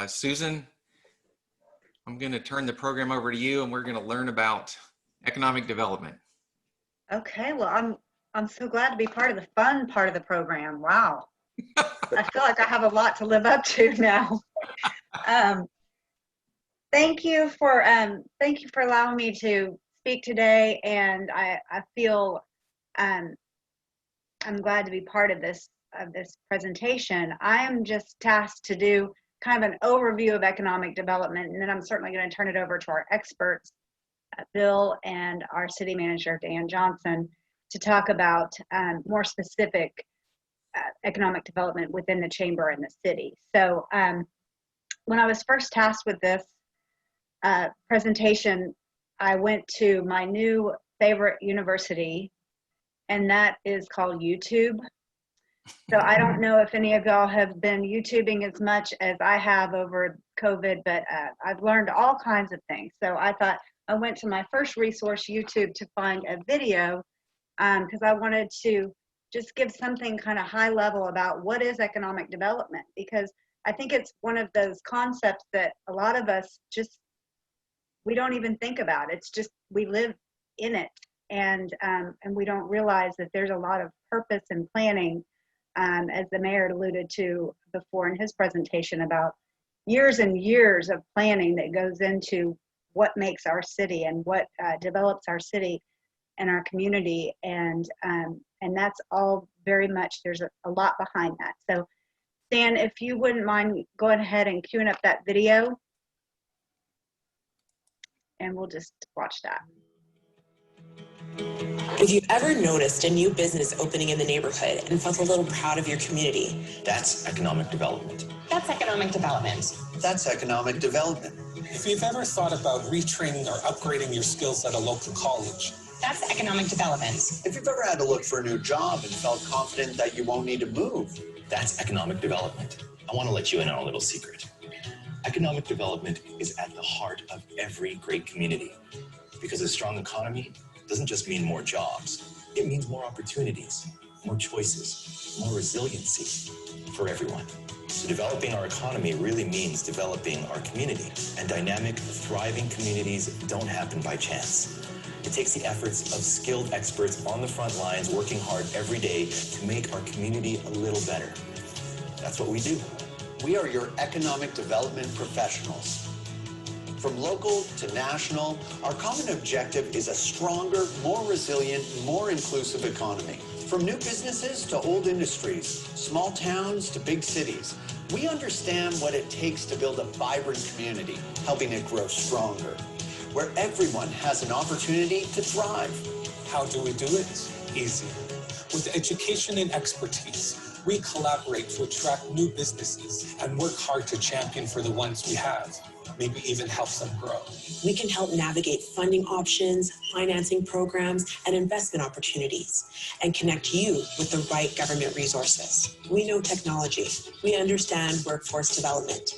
Susan, I'm going to turn the program over to you, and we're going to learn about economic development. Okay, well, I'm so glad to be part of the fun part of the program. Wow, I feel like I have a lot to live up to now. Thank you for allowing me to speak today, and I feel I'm glad to be part of this presentation. I am just tasked to do kind of an overview of economic development, and then I'm certainly going to turn it over to our experts, Bill and our city manager, Dan Johnson, to talk about more specific economic development within the chamber and the city. So when I was first tasked with this presentation, I went to my new favorite university, and that is called YouTube. So I don't know if any of y'all have been YouTubing as much as I have over COVID, but I've learned all kinds of things. So I thought I went to my first resource, YouTube, to find a video because I wanted to just give something kind of high level about what is economic development, because I think it's one of those concepts that a lot of us we don't even think about. It's just, we live in it, and we don't realize that there's a lot of purpose and planning, as the mayor alluded to before in his presentation, about years and years of planning that goes into what makes our city and what develops our city and our community, and that's all very much, there's a lot behind that. So Stan, if you wouldn't mind going ahead and queuing up that video, and we'll just watch that. If you've ever noticed a new business opening in the neighborhood and felt a little proud of your community, that's economic development. That's economic development. That's economic development. If you've ever thought about retraining or upgrading your skills at a local college, that's economic development. If you've ever had to look for a new job and felt confident that you won't need to move, that's economic development. I want to let you in on a little secret. Economic development is at the heart of every great community, because a strong economy doesn't just mean more jobs. It means more opportunities, more choices, more resiliency for everyone. So developing our economy really means developing our community. And dynamic, thriving communities don't happen by chance. It takes the efforts of skilled experts on the front lines working hard every day to make our community a little better. That's what we do. We are your economic development professionals. From local to national, our common objective is a stronger, more resilient, more inclusive economy. From new businesses to old industries, small towns to big cities, we understand what it takes to build a vibrant community, helping it grow stronger, where everyone has an opportunity to thrive. how do we do it? Easy. With education and expertise, we collaborate to attract new businesses and work hard to champion for the ones we have, maybe even help them grow. We can help navigate funding options, financing programs, and investment opportunities, and connect you with the right government resources. We know technology. We understand workforce development.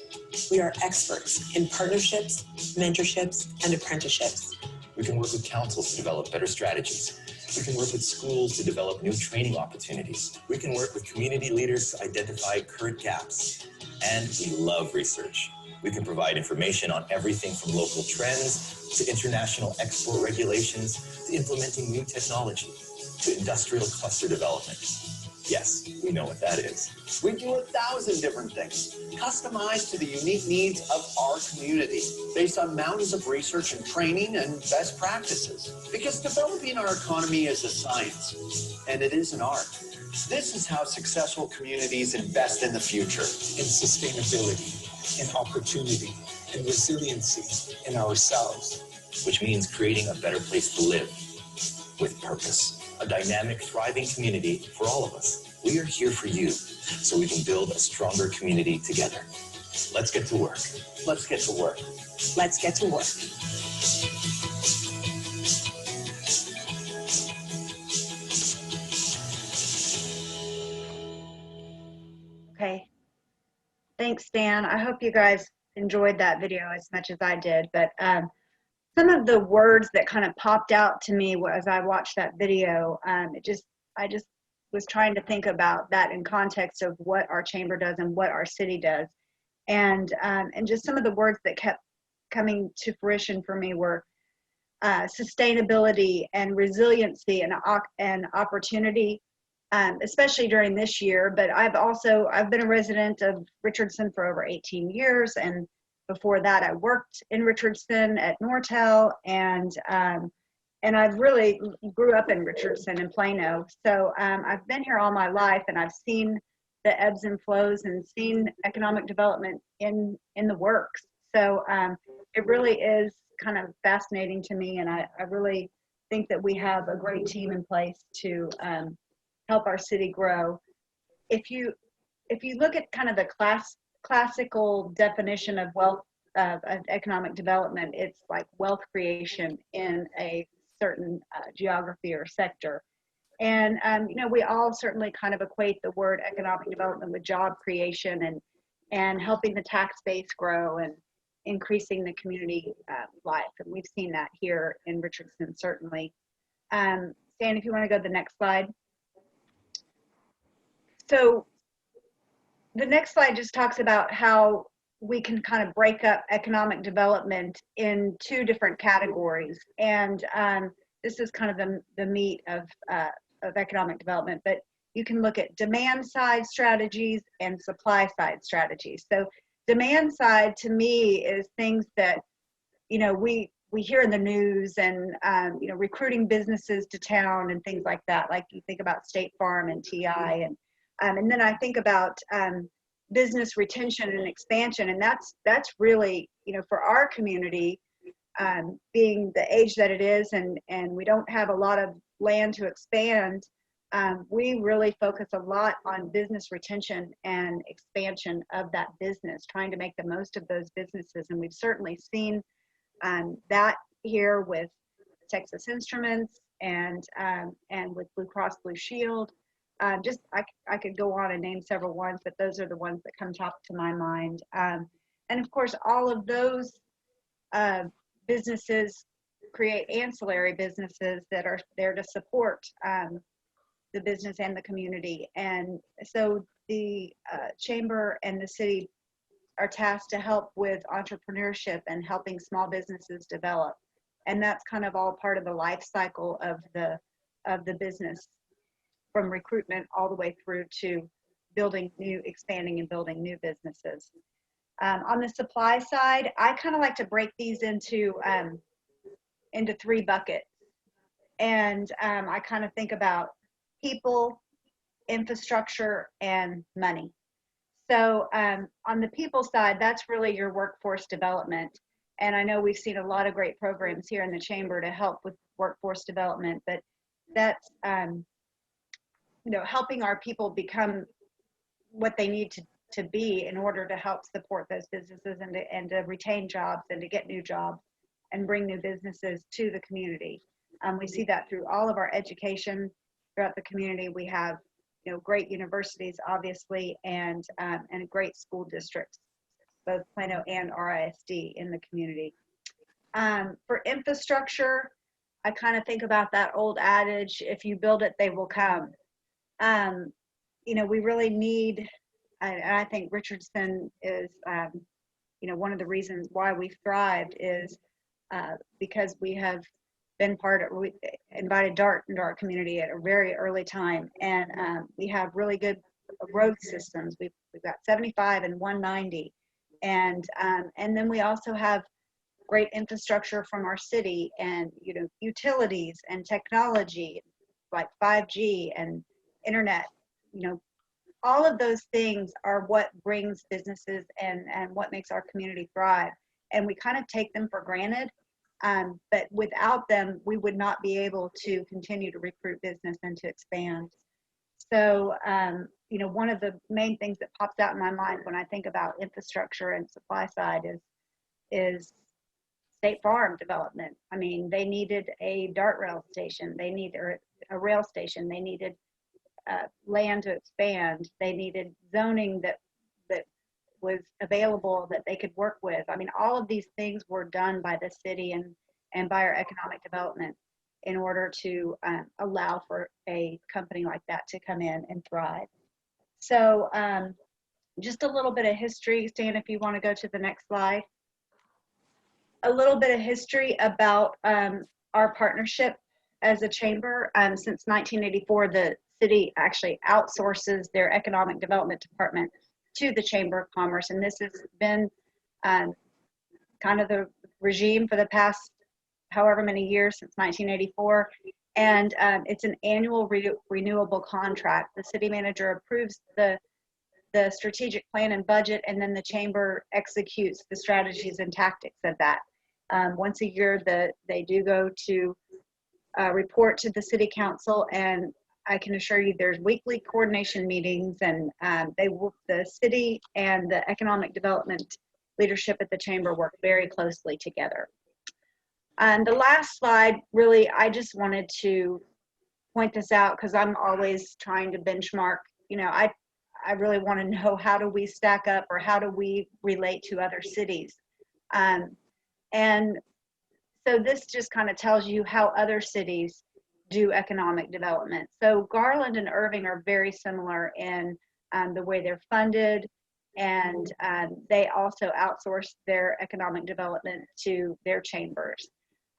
We are experts in partnerships, mentorships, and apprenticeships. We can work with councils to develop better strategies. We can work with schools to develop new training opportunities. We can work with community leaders to identify current gaps. And we love research. We can provide information on everything from local trends to international export regulations to implementing new technology to industrial cluster development. Yes, we know what that is. We do 1,000 different things, customized to the unique needs of our community, based on mountains of research and training and best practices. Because developing our economy is a science, and it is an art. This is how successful communities invest in the future. In sustainability, in opportunity, in resiliency, in ourselves. Which means creating a better place to live with purpose. A dynamic, thriving community for all of us. We are here for you, so we can build a stronger community together. Let's get to work. Let's get to work. Let's get to work. Okay. Thanks, Dan. I hope you guys enjoyed that video as much as I did, but some of the words that kind of popped out to me as I watched that video, I just was trying to think about that in context of what our chamber does and what our city does. And just some of the words that kept coming to fruition for me were sustainability and resiliency and opportunity, especially during this year. But I've been a resident of Richardson for over 18 years, and before that I worked in Richardson at Nortel, and I've really grew up in Richardson and Plano. So I've been here all my life, and I've seen the ebbs and flows and seen economic development in the works. So it really is kind of fascinating to me, and I really think that we have a great team in place to help our city grow. If you look at kind of the classical definition of wealth of economic development, it's like wealth creation in a certain geography or sector. And we all certainly kind of equate the word economic development with job creation and helping the tax base grow and increasing the community life. And we've seen that here in Richardson, certainly. Stan, if you want to go to the next slide. So the next slide just talks about how we can kind of break up economic development in two different categories. And this is kind of the meat of economic development, but you can look at demand side strategies and supply side strategies. So demand side to me is things that, we hear in the news, and, recruiting businesses to town and things like that. Like you think about State Farm and TI, and then I think about business retention and expansion. And that's really, for our community, being the age that it is, and we don't have a lot of land to expand, we really focus a lot on business retention and expansion of that business, trying to make the most of those businesses. And we've certainly seen that here with Texas Instruments and with Blue Cross Blue Shield. I could go on and name several ones, but those are the ones that come top to my mind. And of course, all of those businesses create ancillary businesses that are there to support the business and the community. And so the chamber and the city are tasked to help with entrepreneurship and helping small businesses develop. And that's kind of all part of the life cycle of the business, from recruitment all the way through to expanding and building new businesses. On the supply side, I kind of like to break these into three buckets. And I kind of think about people, infrastructure, and money. So on the people side, that's really your workforce development. And I know we've seen a lot of great programs here in the chamber to help with workforce development, but that's helping our people become what they need to be in order to help support those businesses and to retain jobs and to get new jobs and bring new businesses to the community. We see that through all of our education throughout the community. We have great universities, obviously, and great school districts, both Plano and RISD in the community. For infrastructure, I kind of think about that old adage, if you build it, they will come. We really need, and I think Richardson is, one of the reasons why we've thrived is because we have been we invited DART into our community at a very early time, and we have really good road systems. We've got 75 and 190, and then we also have great infrastructure from our city, and utilities and technology like 5G and internet. All of those things are what brings businesses and what makes our community thrive, and we kind of take them for granted. But without them, we would not be able to continue to recruit business and to expand. So, one of the main things that pops out in my mind when I think about infrastructure and supply side is State Farm development. I mean, they needed a DART rail station. They needed a rail station. They needed land to expand. They needed zoning that was available that they could work with. I mean, all of these things were done by the city and by our economic development in order to allow for a company like that to come in and thrive. So just a little bit of history. Stan, if you want to go to the next slide. A little bit of history about our partnership as a chamber. Since 1984, the city actually outsources their economic development department to the Chamber of Commerce, and this has been kind of the regime for the past however many years, since 1984. And it's an annual renewable contract. The city manager approves the strategic plan and budget, and then the chamber executes the strategies and tactics of that. Once a year, they do go to report to the city council, and I can assure you there's weekly coordination meetings, and the city and the economic development leadership at the chamber work very closely together. And the last slide, really, I just wanted to point this out because I'm always trying to benchmark. You know, I really want to know, how do we stack up, or how do we relate to other cities? And so this just kind of tells you how other cities do economic development. So Garland and Irving are very similar in the way they're funded, and they also outsource their economic development to their chambers.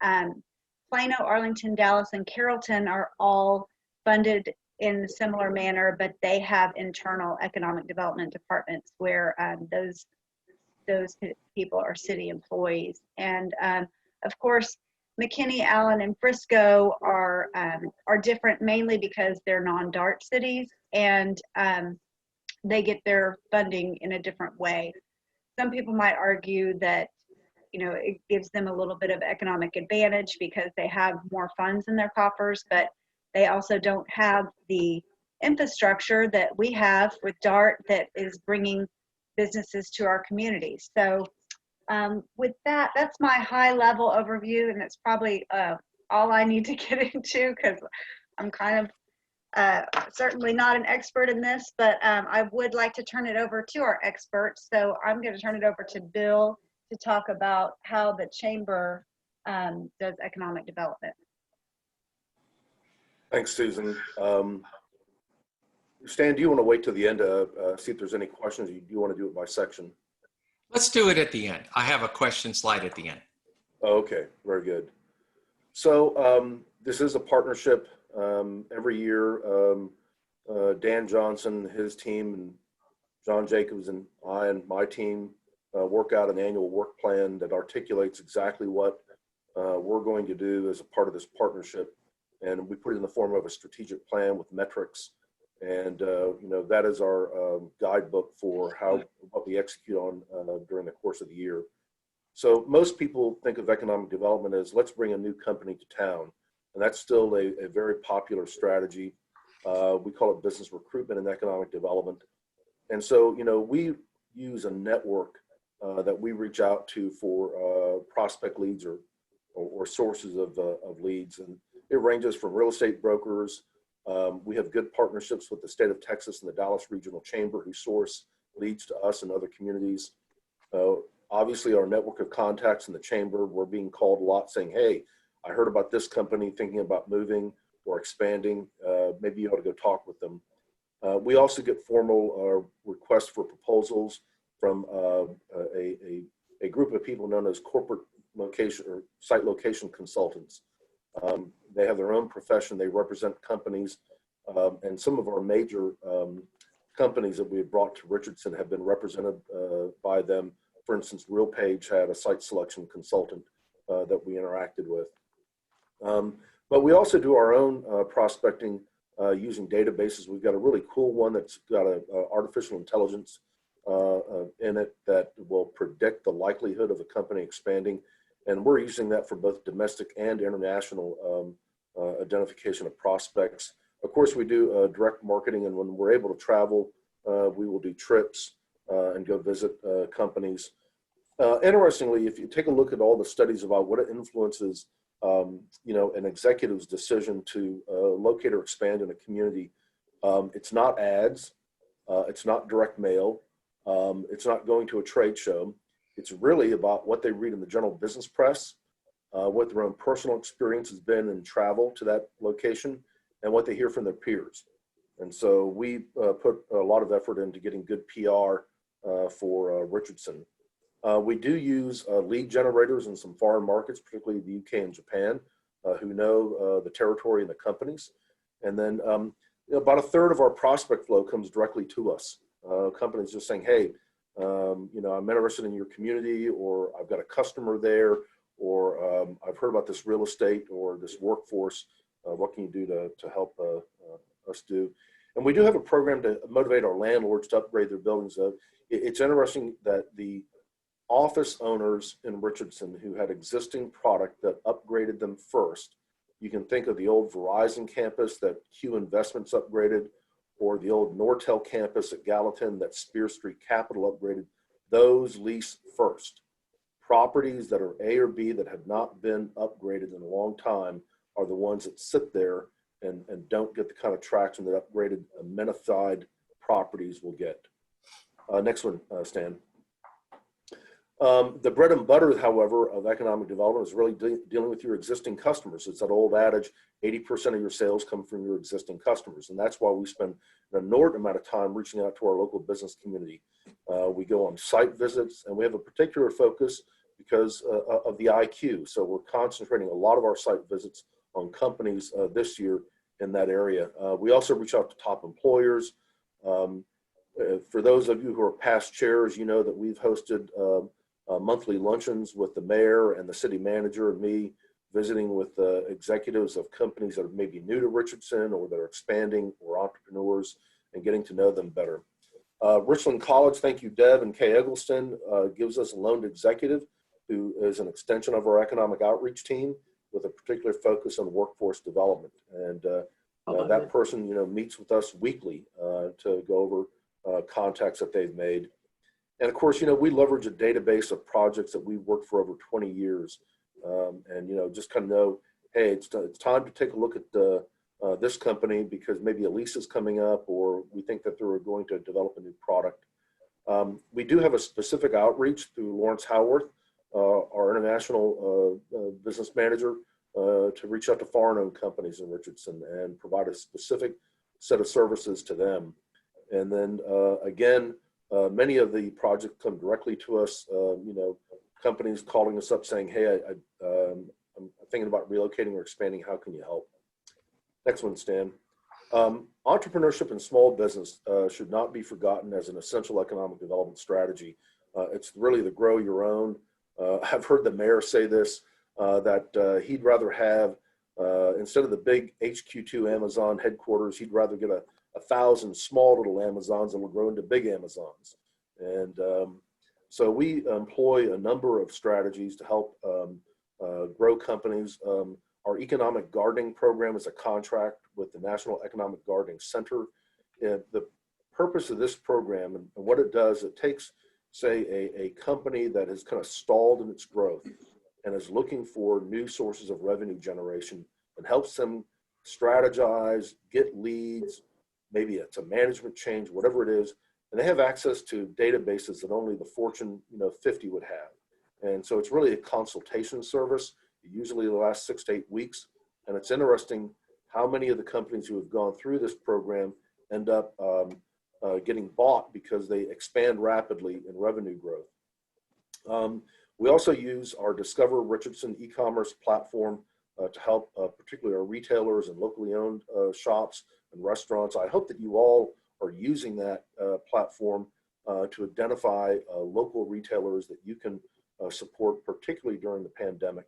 Plano, Arlington, Dallas, and Carrollton are all funded in a similar manner, but they have internal economic development departments where those people are city employees. And of course, McKinney, Allen, and Frisco are different, mainly because they're non-DART cities, and they get their funding in a different way. Some people might argue that, you know, it gives them a little bit of economic advantage because they have more funds in their coffers, but they also don't have the infrastructure that we have with DART that is bringing businesses to our communities. So with that, that's my high-level overview, and it's probably all I need to get into because I'm kind of certainly not an expert in this, but I would like to turn it over to our experts. So I'm going to turn it over to Bill to talk about how the chamber does economic development. Thanks, Susan. Stan, do you want to wait till the end to see if there's any questions? Or do you want to do it by section? Let's do it at the end. I have a question slide at the end. Oh, okay, very good. So this is a partnership. Every year, Dan Johnson, his team, and John Jacobs and I and my team work out an annual work plan that articulates exactly what we're going to do as a part of this partnership. And we put it in the form of a strategic plan with metrics. And you know, that is our guidebook for what we execute on during the course of the year. So most people think of economic development as, let's bring a new company to town. And that's still a very popular strategy. We call it business recruitment and economic development. And so, you know, we use a network that we reach out to for prospect leads or sources of leads. And it ranges from real estate brokers. We have good partnerships with the state of Texas and the Dallas Regional Chamber, who source leads to us and other communities. Obviously, our network of contacts in the chamber, we're being called a lot saying, hey, I heard about this company thinking about moving or expanding. Maybe you ought to go talk with them. We also get formal requests for proposals from a group of people known as corporate location or site location consultants. They have their own profession. They represent companies, and some of our major companies that we have brought to Richardson have been represented by them. For instance, RealPage had a site selection consultant that we interacted with. But we also do our own prospecting using databases. We've got a really cool one that's got a artificial intelligence in it that will predict the likelihood of a company expanding. And we're using that for both domestic and international identification of prospects. Of course, we do direct marketing, and when we're able to travel, we will do trips and go visit companies. Interestingly, if you take a look at all the studies about what it influences, you know, an executive's decision to locate or expand in a community, it's not ads, it's not direct mail, it's not going to a trade show. It's really about what they read in the general business press, what their own personal experience has been in travel to that location, and what they hear from their peers. And so we put a lot of effort into getting good PR for Richardson. We do use lead generators in some foreign markets, particularly the UK and Japan, who know the territory and the companies. And then about a third of our prospect flow comes directly to us. Companies just saying, hey, I'm interested in your community, or I've got a customer there, or I've heard about this real estate or this workforce. What can you do to help us do? And we do have a program to motivate our landlords to upgrade their buildings. It's interesting that the office owners in Richardson who had existing product that upgraded them first, you can think of the old Verizon campus that Q Investments upgraded, or the old Nortel campus at Gallatin that Spear Street Capital upgraded. Those lease first. Properties that are A or B that have not been upgraded in a long time are the ones that sit there and don't get the kind of traction that upgraded amenified properties will get. Next one, Stan. The bread and butter, however, of economic development is really dealing with your existing customers. It's that old adage, 80% of your sales come from your existing customers. And that's why we spend an inordinate amount of time reaching out to our local business community. We go on site visits, and we have a particular focus because of the IQ. So we're concentrating a lot of our site visits on companies this year in that area. We also reach out to top employers. For those of you who are past chairs, you know that we've hosted monthly luncheons with the mayor and the city manager and me, visiting with executives of companies that are maybe new to Richardson or that are expanding, or entrepreneurs, and getting to know them better. Richland College, thank you, Deb and Kay Eggleston, gives us a loaned executive who is an extension of our economic outreach team with a particular focus on workforce development. And that person, meets with us weekly to go over contacts that they've made. And of course, we leverage a database of projects that we've worked for over 20 years. And, just kind of know, hey, it's time to take a look at this company because maybe a lease is coming up, or we think that they're going to develop a new product. We do have a specific outreach through Lawrence Howarth, our international business manager, to reach out to foreign-owned companies in Richardson and provide a specific set of services to them. And then again, many of the projects come directly to us, companies calling us up saying, hey, I'm thinking about relocating or expanding. How can you help? Next one, Stan. Entrepreneurship and small business should not be forgotten as an essential economic development strategy. It's really the grow your own. I've heard the mayor say this, that he'd rather have, instead of the big HQ2 Amazon headquarters, he'd rather get 1,000 small little Amazons that will grow into big Amazons. And so we employ a number of strategies to help grow companies. Our economic gardening program is a contract with the National Economic Gardening Center. The purpose of this program and what it does, it takes, say, a company that has kind of stalled in its growth and is looking for new sources of revenue generation, and helps them strategize, get leads, maybe it's a management change, whatever it is, and they have access to databases that only the Fortune 50 would have. And so it's really a consultation service. It usually lasts 6 to 8 weeks. And it's interesting how many of the companies who have gone through this program end up getting bought because they expand rapidly in revenue growth. We also use our Discover Richardson e-commerce platform to help particularly our retailers and locally owned shops and restaurants. I hope that you all are using that platform to identify local retailers that you can support, particularly during the pandemic.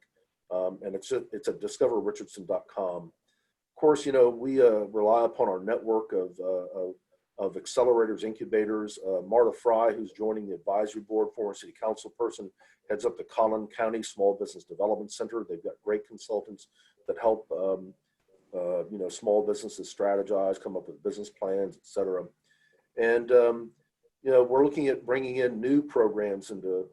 And it's at discoverrichardson.com. Of course, we rely upon our network of accelerators, incubators. Marta Fry, who's joining the advisory board, former city council person, heads up the Collin County Small Business Development Center. They've got great consultants that help small businesses strategize, come up with business plans, et cetera. And we're looking at bringing in new programs into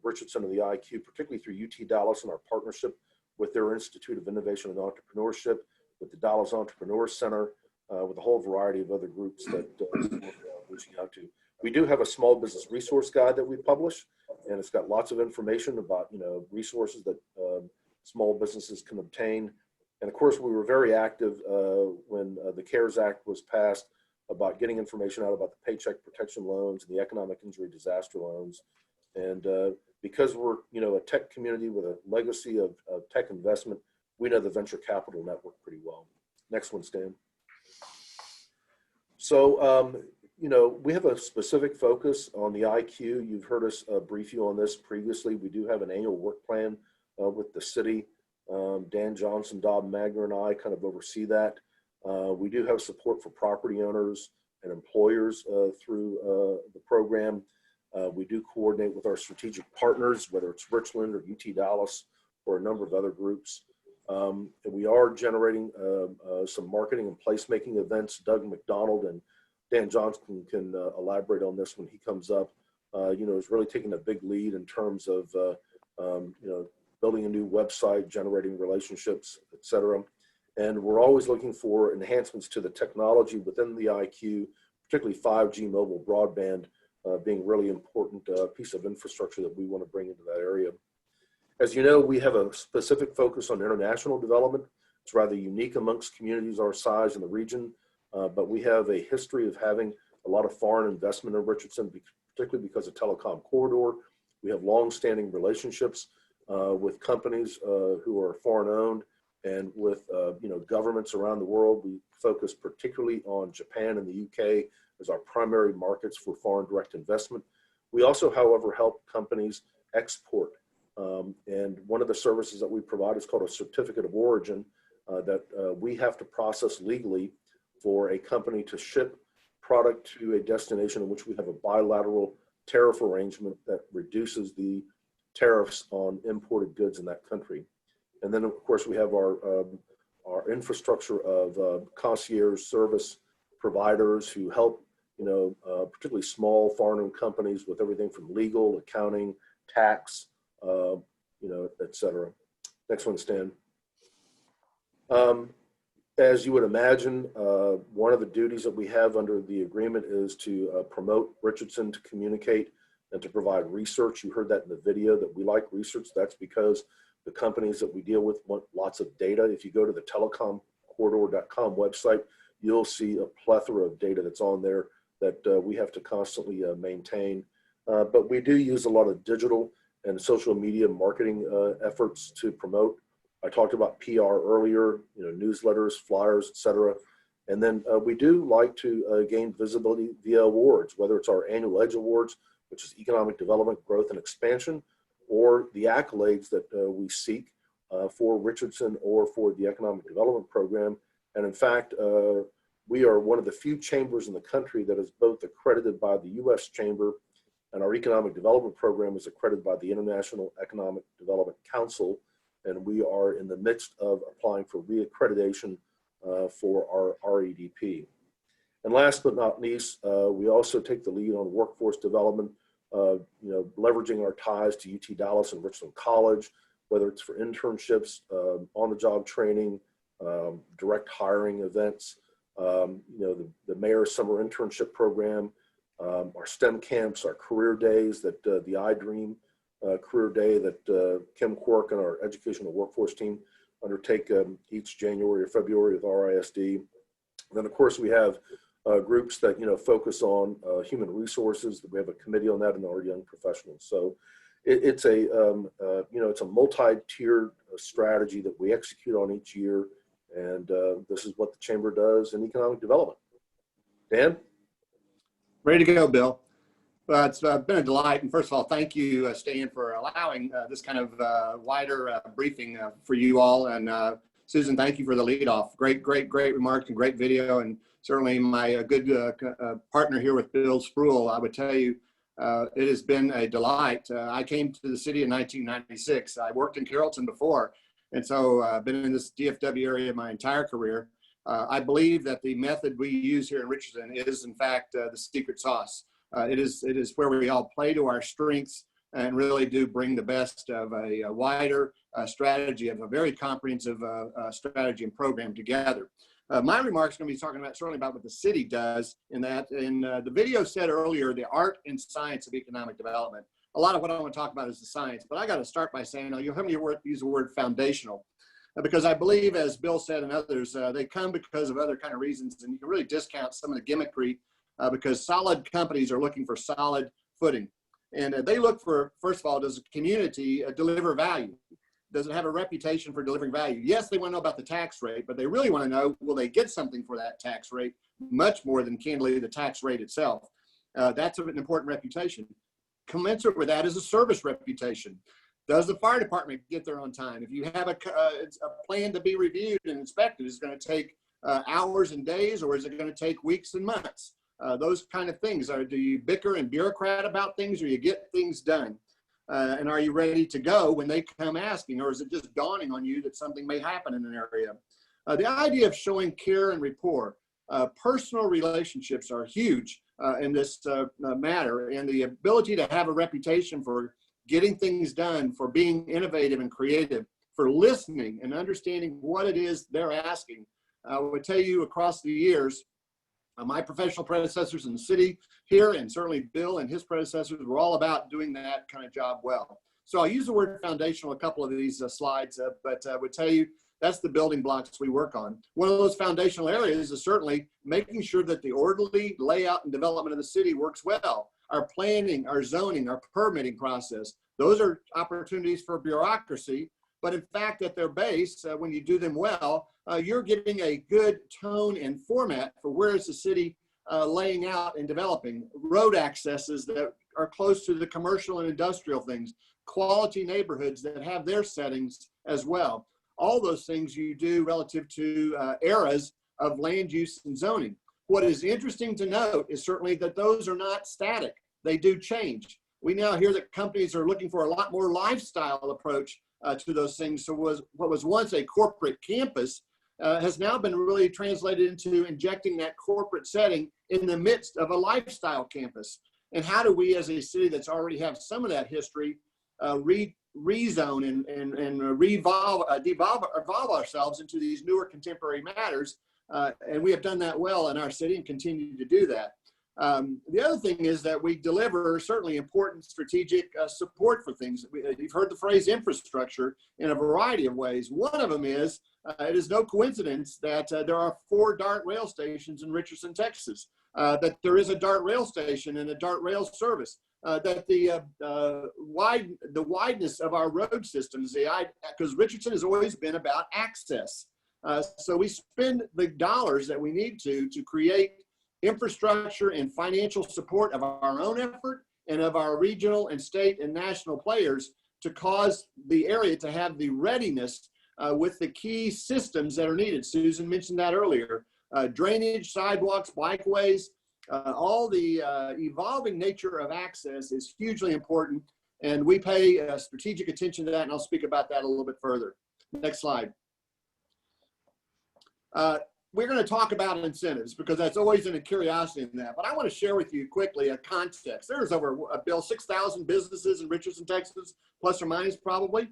Richardson and the IQ, particularly through UT Dallas and our partnership with their Institute of Innovation and Entrepreneurship, with the Dallas Entrepreneur Center, with a whole variety of other groups that we're reaching out to. We do have a small business resource guide that we publish, and it's got lots of information about resources that small businesses can obtain. And of course, we were very active when the CARES Act was passed about getting information out about the Paycheck Protection loans and the economic injury disaster loans. And because we're, a tech community with a legacy of tech investment, we know the venture capital network pretty well. Next one, Stan. So, we have a specific focus on the IQ. You've heard us brief you on this previously. We do have an annual work plan with the city. Dan Johnson, Dob Magner, and I kind of oversee that. We do have support for property owners and employers through the program. We do coordinate with our strategic partners, whether it's Richland or UT Dallas or a number of other groups. And we are generating some marketing and placemaking events. Doug McDonald and Dan Johnson can elaborate on this when he comes up. Is really taking a big lead in terms of, building a new website, generating relationships, et cetera. And we're always looking for enhancements to the technology within the IQ, particularly 5G mobile broadband being really important piece of infrastructure that we want to bring into that area. As you know, we have a specific focus on international development. It's rather unique amongst communities our size in the region, but we have a history of having a lot of foreign investment in Richardson, particularly because of Telecom Corridor. We have long-standing relationships with companies who are foreign-owned and with governments around the world. We focus particularly on Japan and the UK as our primary markets for foreign direct investment. We also, however, help companies export. And one of the services that we provide is called a certificate of origin that we have to process legally for a company to ship product to a destination in which we have a bilateral tariff arrangement that reduces the tariffs on imported goods in that country. And then, of course, we have our infrastructure of concierge service providers who help, particularly small foreign-owned companies with everything from legal, accounting, tax, et cetera. Next one, Stan. As you would imagine, one of the duties that we have under the agreement is to promote Richardson, to communicate and to provide research. You heard that in the video that we like research. That's because the companies that we deal with want lots of data. If you go to the telecomcorridor.com website, you'll see a plethora of data that's on there that we have to constantly maintain. But we do use a lot of digital and social media marketing efforts to promote. I talked about PR earlier, newsletters, flyers, et cetera. And then we do like to gain visibility via awards, whether it's our annual EDGE Awards, which is Economic Development, Growth, and Expansion, or the accolades that we seek for Richardson or for the Economic Development Program. And in fact, we are one of the few chambers in the country that is both accredited by the U.S. Chamber, and our Economic Development Program is accredited by the International Economic Development Council. And we are in the midst of applying for reaccreditation for our REDP. And last but not least, we also take the lead on workforce development, leveraging our ties to UT Dallas and Richland College, whether it's for internships, on-the-job training, direct hiring events, the mayor's summer internship program, our STEM camps, our career days, that the iDream career day that Kim Quirk and our educational workforce team undertake each January or February with RISD. And then, of course, we have groups that focus on human resources. We have a committee on that in our young professionals. So it's a multi-tiered strategy that we execute on each year, and this is what the chamber does in economic development. Dan? Ready to go, Bill. Well, it's been a delight. And first of all, thank you, Stan, for allowing this kind of wider briefing for you all. And Susan, thank you for the lead off. Great remarks and great video. And certainly my good partner here with Bill Spruill, I would tell you, it has been a delight. I came to the city in 1996. I worked in Carrollton before. And so I've been in this DFW area my entire career. I believe that the method we use here in Richardson is, in fact, the secret sauce. It is where we all play to our strengths and really do bring the best of a wider strategy, of a very comprehensive strategy and program together. My remarks are going to be talking about certainly about what the city does in that. And the video said earlier, the art and science of economic development. A lot of what I want to talk about is the science, but I got to start by saying, you'll hear me use the word foundational. because I believe, as Bill said and others, they come because of other kind of reasons, and you can really discount some of the gimmickry because solid companies are looking for solid footing. And they look for, first of all, does the community deliver value? Does it have a reputation for delivering value? Yes, they want to know about the tax rate, but they really want to know, will they get something for that tax rate? Much more than candidly the tax rate itself. That's an important reputation. Commensurate with that is a service reputation. Does the fire department get there on time? If you have a plan to be reviewed and inspected, is it going to take hours and days, or is it going to take weeks and months? Those kind of things. Do you bicker and bureaucrat about things, or you get things done? And are you ready to go when they come asking, or is it just dawning on you that something may happen in an area? The idea of showing care and rapport. Personal relationships are huge in this matter, and the ability to have a reputation for getting things done, for being innovative and creative, for listening and understanding what it is they're asking. I would tell you across the years, my professional predecessors in the city here, and certainly Bill and his predecessors, were all about doing that kind of job well. So I'll use the word foundational a couple of these slides, but I would tell you that's the building blocks we work on. One of those foundational areas is certainly making sure that the orderly layout and development of the city works well. Our planning, our zoning, our permitting process, those are opportunities for bureaucracy, but in fact at their base, when you do them well, you're getting a good tone and format for where is the city laying out and developing. Road accesses that are close to the commercial and industrial things, quality neighborhoods that have their settings as well. All those things you do relative to eras of land use and zoning. What is interesting to note is certainly that those are not static. They do change. We now hear that companies are looking for a lot more lifestyle approach to those things. So what was once a corporate campus has now been really translated into injecting that corporate setting in the midst of a lifestyle campus. And how do we, as a city that's already have some of that history, rezone and evolve ourselves into these newer contemporary matters? And we have done that well in our city and continue to do that. The other thing is that we deliver certainly important strategic support for things. You've heard the phrase infrastructure in a variety of ways. One of them is, it is no coincidence that there are 4 DART rail stations in Richardson, Texas, that there is a DART rail station and a DART rail service, that the wideness of our road systems, because Richardson has always been about access. So we spend the dollars that we need to create infrastructure and financial support of our own effort and of our regional and state and national players to cause the area to have the readiness with the key systems that are needed. Susan mentioned that earlier. Drainage, sidewalks, bikeways, all the evolving nature of access is hugely important, and we pay strategic attention to that, and I'll speak about that a little bit further. Next slide. We're going to talk about incentives because that's always in a curiosity in that. But I want to share with you quickly a context. There's over, Bill, 6,000 businesses in Richardson, Texas, plus or minus probably.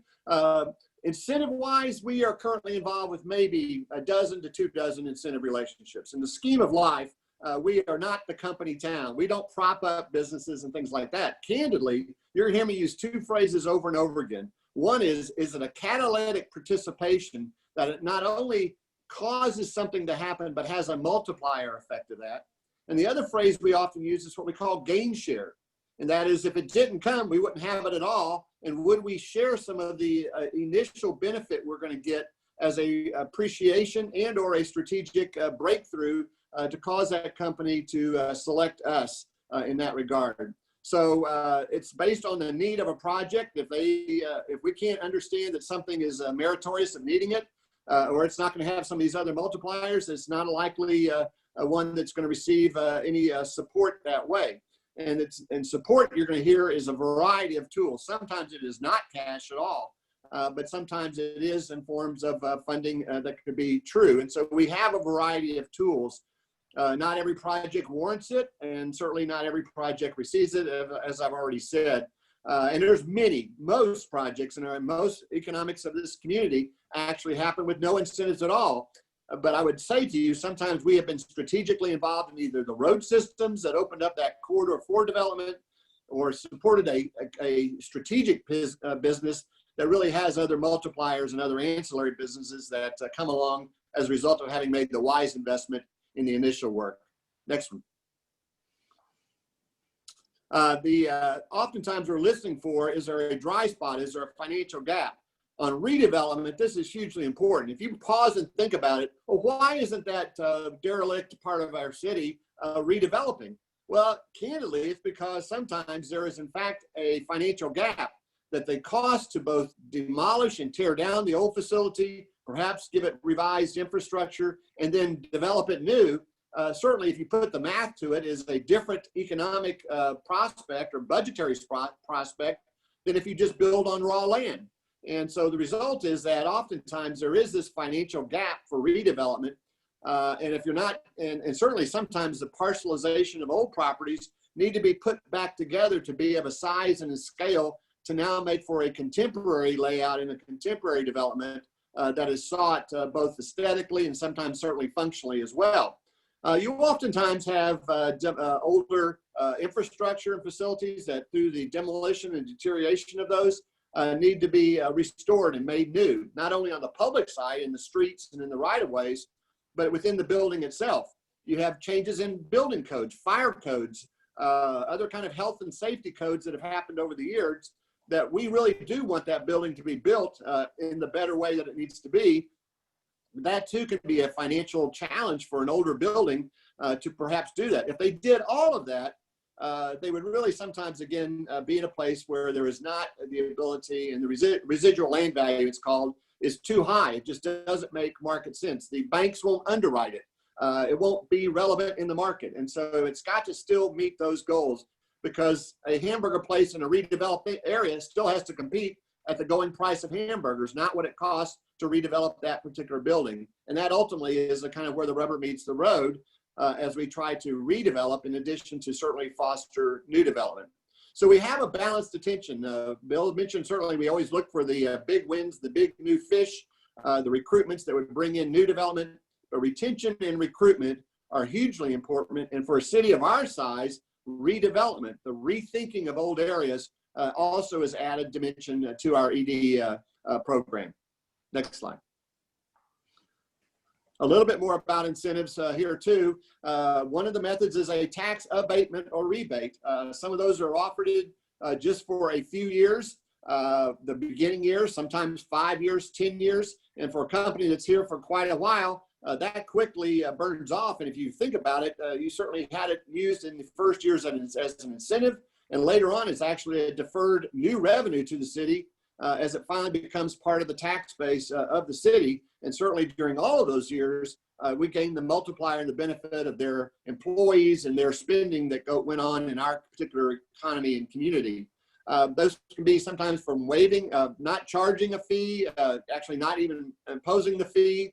Incentive-wise, we are currently involved with maybe a dozen to 24 incentive relationships. In the scheme of life, we are not the company town. We don't prop up businesses and things like that. Candidly, you're going to hear me use 2 phrases over and over again. One is it a catalytic participation that it not only causes something to happen, but has a multiplier effect of that. And the other phrase we often use is what we call gain share. And that is, if it didn't come, we wouldn't have it at all. And would we share some of the initial benefit we're going to get as a appreciation and or a strategic breakthrough to cause that company to select us in that regard. So it's based on the need of a project. If we can't understand that something is meritorious of needing it, or it's not going to have some of these other multipliers, it's not likely one that's going to receive any support that way. And support you're going to hear is a variety of tools. Sometimes it is not cash at all, but sometimes it is in forms of funding that could be true. And so we have a variety of tools. Not every project warrants it, and certainly not every project receives it, as I've already said. And there's most projects and most economics of this community actually happen with no incentives at all. But I would say to you, sometimes we have been strategically involved in either the road systems that opened up that corridor for development, or supported a strategic business that really has other multipliers and other ancillary businesses that come along as a result of having made the wise investment in the initial work. Next one. Oftentimes we're listening for, is there a dry spot? Is there a financial gap? On redevelopment, this is hugely important. If you pause and think about it, well, why isn't that derelict part of our city redeveloping? Well, candidly, it's because sometimes there is in fact a financial gap, that the cost to both demolish and tear down the old facility, perhaps give it revised infrastructure, and then develop it new. Certainly, if you put the math to it, is a different economic prospect or budgetary prospect than if you just build on raw land. And so the result is that oftentimes there is this financial gap for redevelopment. And if you're not, and certainly sometimes the parcelization of old properties need to be put back together to be of a size and a scale to now make for a contemporary layout and a contemporary development that is sought both aesthetically and sometimes certainly functionally as well. You oftentimes have older infrastructure and facilities that through the demolition and deterioration of those need to be restored and made new, not only on the public side in the streets and in the right-of-ways, but within the building itself. You have changes in building codes, fire codes, other kind of health and safety codes that have happened over the years that we really do want that building to be built in the better way that it needs to be. That too could be a financial challenge for an older building to perhaps do that. If they did all of that, they would really sometimes, again, be in a place where there is not the ability, and the residual land value, it's called, is too high. It just doesn't make market sense. The banks won't underwrite it. It won't be relevant in the market. And so it's got to still meet those goals, because a hamburger place in a redeveloped area still has to compete at the going price of hamburgers, not what it costs to redevelop that particular building. And that ultimately is the kind of where the rubber meets the road as we try to redevelop, in addition to certainly foster new development. So we have a balanced attention. Bill mentioned certainly we always look for the big wins, the big new fish, the recruitments that would bring in new development, but retention and recruitment are hugely important. And for a city of our size, redevelopment, the rethinking of old areas also is added dimension to our ED program. Next slide. A little bit more about incentives here too. One of the methods is a tax abatement or rebate. Some of those are offered just for a few years, the beginning years, sometimes 5 years, 10 years. And for a company that's here for quite a while, that quickly burns off. And if you think about it, you certainly had it used in the first years as an incentive. And later on, it's actually a deferred new revenue to the city as it finally becomes part of the tax base of the city. And certainly during all of those years, we gained the multiplier and the benefit of their employees and their spending that went on in our particular economy and community. Those can be sometimes from waiving, not charging a fee, actually not even imposing the fee,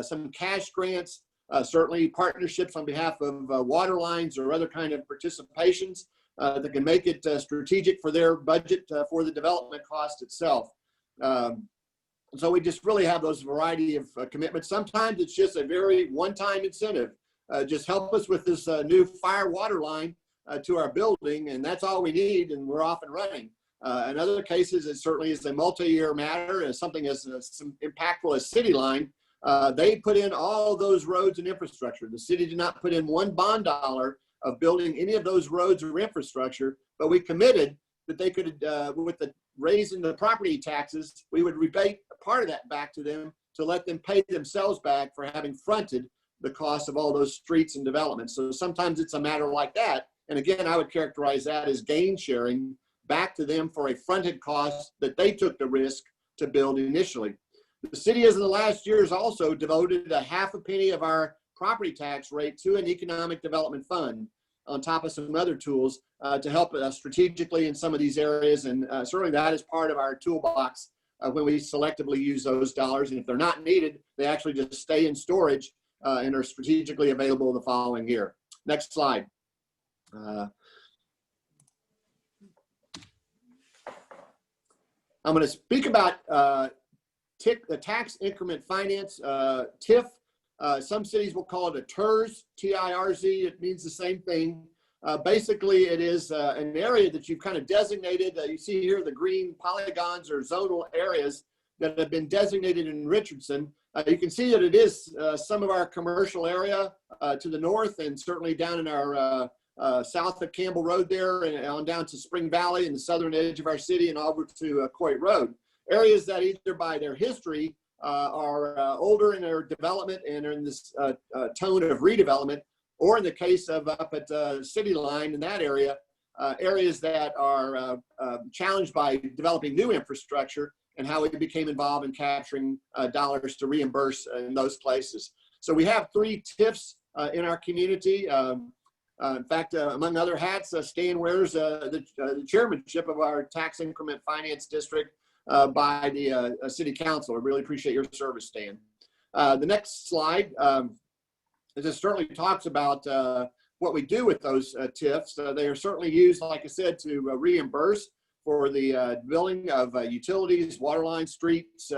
some cash grants, certainly partnerships on behalf of water lines or other kind of participations that can make it strategic for their budget for the development cost itself. So we just really have those variety of commitments. Sometimes it's just a very one-time incentive. Just help us with this new fire water line to our building, and that's all we need, and we're off and running. In other cases, it certainly is a multi-year matter, as something as impactful as City Line. They put in all those roads and infrastructure. The city did not put in one bond dollar of building any of those roads or infrastructure, but we committed that they could, with the raise in the property taxes, we would rebate a part of that back to them to let them pay themselves back for having fronted the cost of all those streets and developments. So sometimes it's a matter like that. And again, I would characterize that as gain sharing back to them for a fronted cost that they took the risk to build initially. The city has in the last years also devoted a half a penny of our property tax rate to an economic development fund, on top of some other tools to help us strategically in some of these areas. And certainly that is part of our toolbox when we selectively use those dollars. And if they're not needed, they actually just stay in storage and are strategically available the following year. Next slide. I'm going to speak about the tax increment finance, TIF. Some cities will call it a TIRZ, T-I-R-Z. It means the same thing. Basically, it is an area that you've kind of designated. You see here the green polygons or zonal areas that have been designated in Richardson. You can see that it is some of our commercial area to the north, and certainly down in our south of Campbell Road there, and on down to Spring Valley in the southern edge of our city, and over to Coit Road. Areas that either by their history are older in their development and are in this tone of redevelopment, or in the case of up at City Line in that area, areas that are challenged by developing new infrastructure and how we became involved in capturing dollars to reimburse in those places. So we have 3 TIFs in our community. In fact, among other hats, Stan wears the chairmanship of our tax increment finance district by the city council. I really appreciate your service, Stan. The next slide, this certainly talks about what we do with those TIFs. They are certainly used, like I said, to reimburse for the building of utilities, water lines, streets,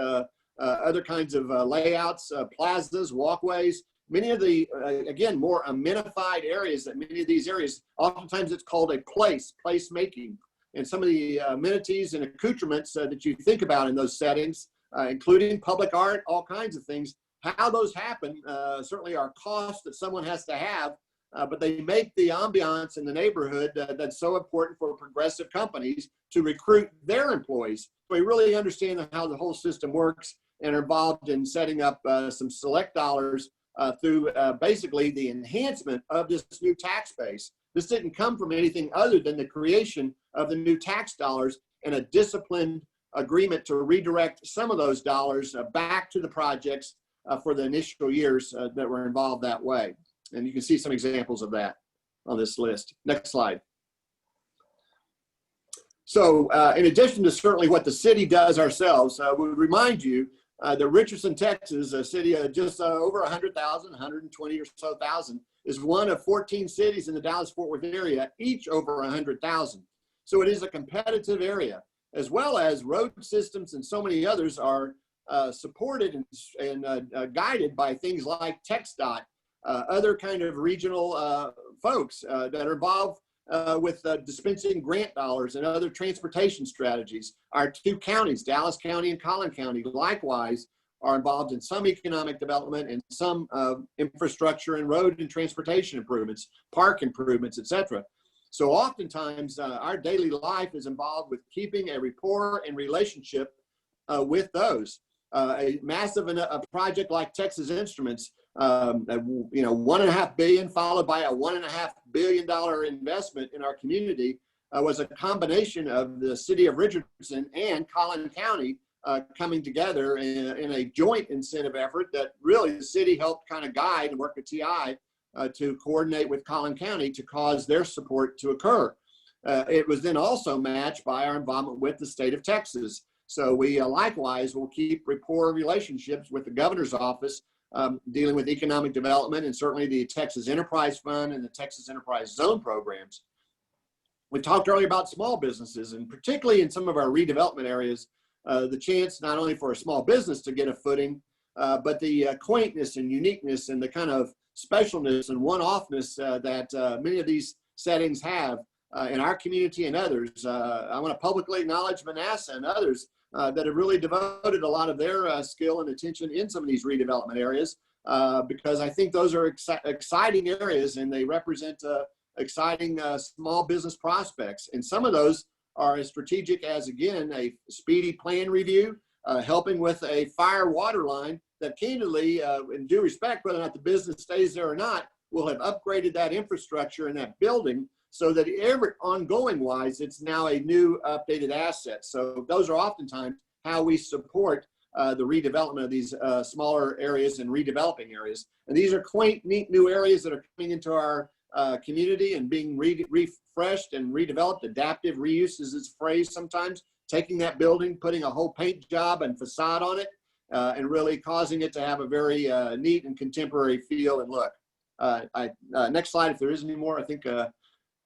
other kinds of layouts, plazas, walkways. Many of the, again, more amenified areas, that many of these areas, oftentimes it's called a place making. And some of the amenities and accoutrements that you think about in those settings, including public art, all kinds of things, how those happen certainly are costs that someone has to have, but they make the ambiance in the neighborhood that's so important for progressive companies to recruit their employees. We really understand how the whole system works and are involved in setting up some select dollars through basically the enhancement of this new tax base. This didn't come from anything other than the creation of the new tax dollars and a disciplined agreement to redirect some of those dollars back to the projects for the initial years that were involved that way. And you can see some examples of that on this list. Next slide. So in addition to certainly what the city does ourselves, we would remind you that Richardson, Texas, a city of just over 100,000, 120 or so thousand, is one of 14 cities in the Dallas-Fort Worth area, each over 100,000. So it is a competitive area, as well as road systems and so many others are supported and guided by things like TxDOT, other kind of regional folks that are involved with dispensing grant dollars and other transportation strategies. Our 2 counties, Dallas County and Collin County, likewise are involved in some economic development and some infrastructure and road and transportation improvements, park improvements, etc. So oftentimes our daily life is involved with keeping a rapport and relationship with those. A massive a project like Texas Instruments, $1.5 billion followed by a $1.5 billion investment in our community was a combination of the city of Richardson and Collin County coming together in a joint incentive effort that really the city helped kind of guide and work with TI to coordinate with Collin County to cause their support to occur. It was then also matched by our involvement with the state of Texas. So we likewise will keep rapport relationships with the governor's office dealing with economic development and certainly the Texas Enterprise Fund and the Texas Enterprise Zone programs. We talked earlier about small businesses, and particularly in some of our redevelopment areas, the chance not only for a small business to get a footing, but the quaintness and uniqueness and the kind of specialness and one-offness that many of these settings have in our community and others. I want to publicly acknowledge Manasseh and others that have really devoted a lot of their skill and attention in some of these redevelopment areas because I think those are exciting areas and they represent exciting small business prospects. And some of those are as strategic as, again, a speedy plan review, helping with a fire water line that candidly, in due respect, whether or not the business stays there or not, will have upgraded that infrastructure in that building so that every ongoing wise, it's now a new updated asset. So those are oftentimes how we support the redevelopment of these smaller areas and redeveloping areas. And these are quaint, neat new areas that are coming into our community and being refreshed and redeveloped. Adaptive reuse is its phrase sometimes, taking that building, putting a whole paint job and facade on it, and really causing it to have a very neat and contemporary feel and look. Next slide, if there is any more, I think,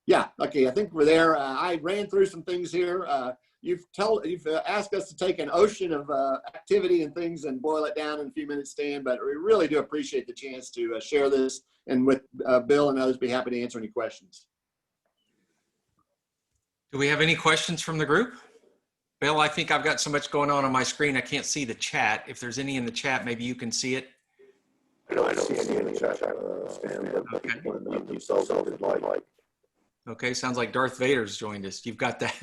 yeah, okay, I think we're there. I ran through some things here. You've asked us to take an ocean of activity and things and boil it down in a few minutes, Stan, but we really do appreciate the chance to share this, and with Bill and others, be happy to answer any questions. Do we have any questions from the group? Bill, I think I've got so much going on my screen, I can't see the chat. If there's any in the chat, maybe you can see it. I don't see any in the chat, Stan, but Okay. you can yourself if you'd like. Okay, sounds like Darth Vader's joined us. You've got that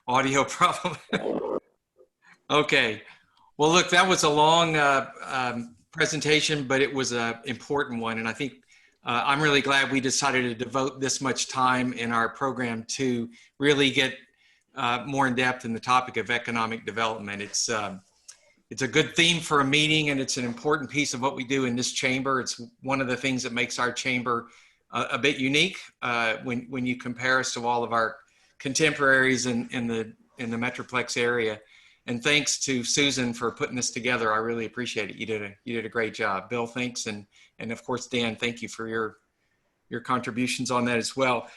audio problem. Okay. Well, look, that was a long presentation, but it was an important one. And I think I'm really glad we decided to devote this much time in our program to really get more in depth in the topic of economic development. It's a good theme for a meeting, and it's an important piece of what we do in this chamber. It's one of the things that makes our chamber a bit unique when you compare us to all of our contemporaries in the Metroplex area. And thanks to Susan for putting this together. I really appreciate it. You did a great job. Bill, thanks, and of course Dan, thank you for your contributions on that as well.